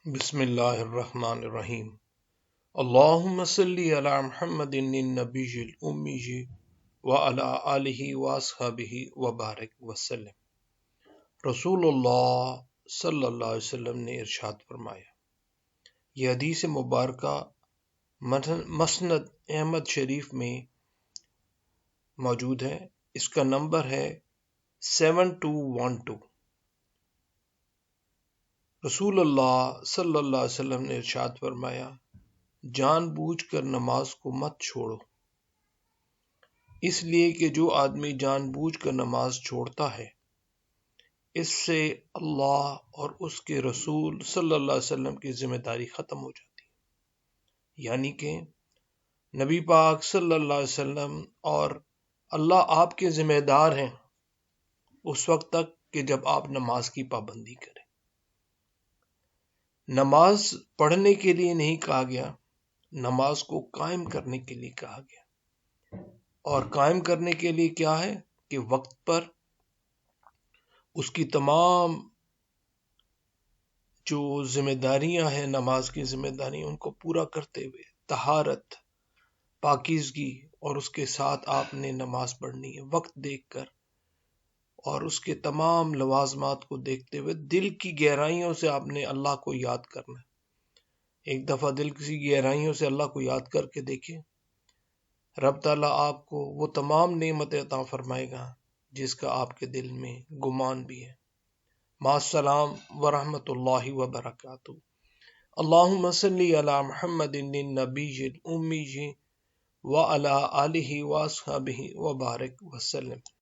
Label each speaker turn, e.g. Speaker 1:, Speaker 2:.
Speaker 1: بسم اللہ الرحمن الرحیم۔ اللہم صلی علی محمد النبی الامی وعلی آلہ واصحابہ وبارک وسلم۔ رسول اللہ صلی اللہ علیہ وسلم نے ارشاد فرمایا، یہ حدیث مبارکہ مسند احمد شریف میں موجود ہے۔ اس کا نمبر ہے 7212۔ رسول اللہ صلی اللہ علیہ وسلم نے ارشاد فرمایا، جان بوجھ کر نماز کو مت چھوڑو، اس لیے کہ جو آدمی جان بوجھ کر نماز چھوڑتا ہے اس سے اللہ اور اس کے رسول صلی اللہ علیہ وسلم کی ذمہ داری ختم ہو جاتی ہے، یعنی کہ نبی پاک صلی اللہ علیہ وسلم اور اللہ آپ کے ذمہ دار ہیں اس وقت تک کہ جب آپ نماز کی پابندی کریں۔ نماز پڑھنے کے لیے نہیں کہا گیا، نماز کو قائم کرنے کے لیے کہا گیا۔ اور قائم کرنے کے لیے کیا ہے کہ وقت پر اس کی تمام جو ذمہ داریاں ہیں، نماز کی ذمہ داریاں، ان کو پورا کرتے ہوئے طہارت، پاکیزگی، اور اس کے ساتھ آپ نے نماز پڑھنی ہے وقت دیکھ کر، اور اس کے تمام لوازمات کو دیکھتے ہوئے دل کی گہرائیوں سے آپ نے اللہ کو یاد کرنا ہے۔ ایک دفعہ دل کی گہرائیوں سے اللہ کو یاد کر کے دیکھیں، رب تعالیٰ آپ کو وہ تمام نعمتیں عطا فرمائے گا جس کا آپ کے دل میں گمان بھی ہے۔ مع السلام ورحمۃ اللہ وبرکاتہ۔ اللہم صلی علی محمد النبی الامی وعلی آلہ واصحابہ وبارک وسلم۔